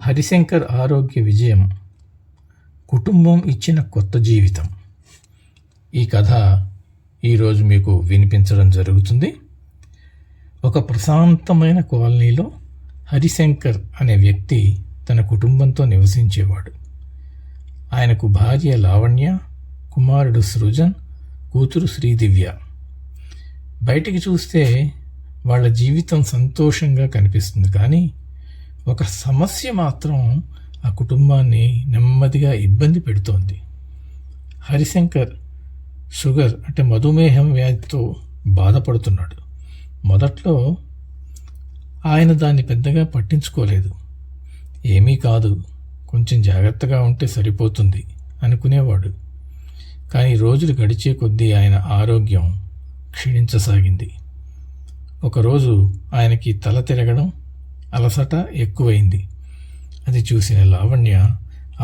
హరిశంకర్ ఆరోగ్య విజయం, కుటుంబం ఇచ్చిన కొత్త జీవితం. ఈ కథ ఈరోజు మీకు వినిపించడం జరుగుతుంది. ఒక ప్రశాంతమైన కాలనీలో హరిశంకర్ అనే వ్యక్తి తన కుటుంబంతో నివసించేవాడు. ఆయనకు భార్య లావణ్య, కుమారుడు సృజన్, కూతురు శ్రీదివ్య. బయటికి చూస్తే వాళ్ళ జీవితం సంతోషంగా కనిపిస్తుంది, కానీ ఒక సమస్య మాత్రం ఆ కుటుంబాన్ని నెమ్మదిగా ఇబ్బంది పెడుతోంది. హరిశంకర్ షుగర్ అంటే మధుమేహం వ్యాధితో బాధపడుతున్నాడు. మొదట్లో ఆయన దాన్ని పెద్దగా పట్టించుకోలేదు. ఏమీ కాదు, కొంచెం జాగ్రత్తగా ఉంటే సరిపోతుంది అనుకునేవాడు. కానీ రోజులు గడిచే కొద్దీ ఆయన ఆరోగ్యం క్షీణించసాగింది. ఒకరోజు ఆయనకి తల తిరగడం, అలసట ఎక్కువైంది. అది చూసిన లావణ్య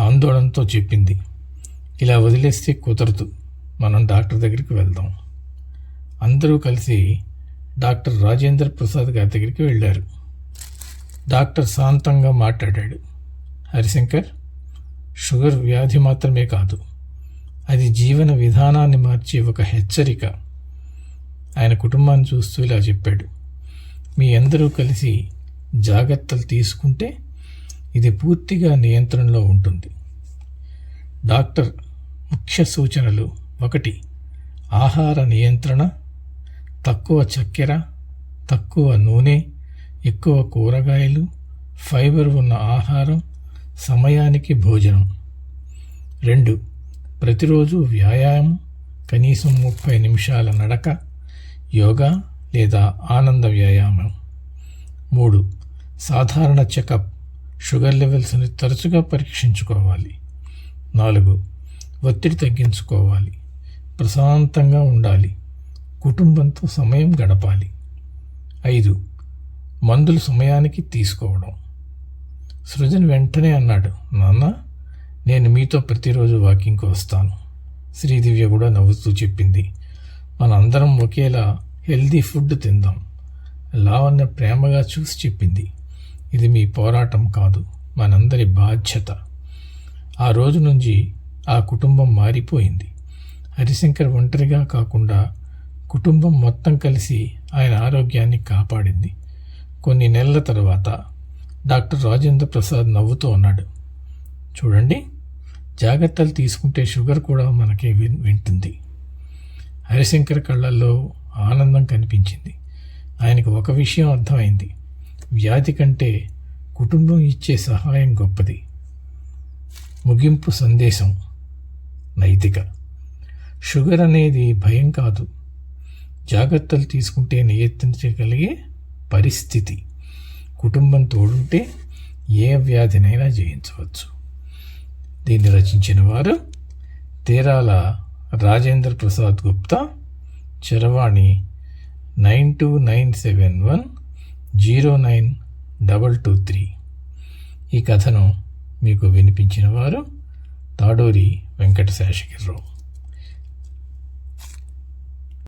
ఆందోళనతో చెప్పింది, ఇలా వదిలేస్తే కుదరదు, మనం డాక్టర్ దగ్గరికి వెళ్దాం. అందరూ కలిసి డాక్టర్ రాజేంద్ర ప్రసాద్ గారి దగ్గరికి వెళ్ళారు. డాక్టర్ శాంతంగా మాట్లాడాడు. హరిశంకర్, షుగర్ వ్యాధి మాత్రమే కాదు, అది జీవన విధానాన్ని మార్చే ఒక హెచ్చరిక. ఆయన కుటుంబాన్ని చూస్తూ ఇలా చెప్పాడు, మీ అందరూ కలిసి జాగ్రత్తలు తీసుకుంటే ఇది పూర్తిగా నియంత్రణలో ఉంటుంది. డాక్టర్ ముఖ్య సూచనలు: 1. ఆహార నియంత్రణ, తక్కువ చక్కెర, తక్కువ నూనె, ఎక్కువ కూరగాయలు, ఫైబర్ ఉన్న ఆహారం, సమయానికి భోజనం. 2. ప్రతిరోజు వ్యాయామం, కనీసం 30 నిమిషాల నడక, యోగా లేదా ఆనంద వ్యాయామం. 3. సాధారణ చెకప్, షుగర్ లెవెల్స్ని తరచుగా పరీక్షించుకోవాలి. 4. ఒత్తిడి తగ్గించుకోవాలి, ప్రశాంతంగా ఉండాలి, కుటుంబంతో సమయం గడపాలి. 5. మందులు సమయానికి తీసుకోవడం. సృజన్ వెంటనే అన్నాడు, నాన్న, నేను మీతో ప్రతిరోజు వాకింగ్కి వస్తాను. శ్రీదివ్య కూడా నవ్వుతూ చెప్పింది, మనందరం ఒకేలా హెల్దీ ఫుడ్ తిందాం. లావణ్య ప్రేమగా చూసి చెప్పింది, ఇది మీ పోరాటం కాదు, మనందరి బాధ్యత. ఆ రోజు నుంచి ఆ కుటుంబం మారిపోయింది. హరిశంకర్ ఒంటరిగా కాకుండా కుటుంబం మొత్తం కలిసి ఆయన ఆరోగ్యాన్ని కాపాడింది. కొన్ని నెలల తర్వాత డాక్టర్ రాజేంద్ర ప్రసాద్ నవ్వుతూ అన్నాడు, చూడండి, జాగ్రత్తలు తీసుకుంటే షుగర్ కూడా మనకి వింటుంది. హరిశంకర్ కళ్ళల్లో ఆనందం కనిపించింది. ఆయనకు ఒక విషయం అర్థమైంది, వ్యాధి కంటే కుటుంబం ఇచ్చే సహాయం గొప్పది. ముగింపు సందేశం: నైతిక. షుగర్ అనేది భయం కాదు, జాగ్రత్తలు తీసుకుంటే నియంత్రించగలిగే పరిస్థితి. కుటుంబం తోడుంటే ఏ వ్యాధినైనా జయించవచ్చు. దీన్ని రచించిన వారు తేరాల రాజేంద్ర ప్రసాద్ గుప్తా, చరవాణి 9297109223. ఈ కథను మీకు వినిపించిన వారు తాడూరి వెంకట శేషగిరిరావు.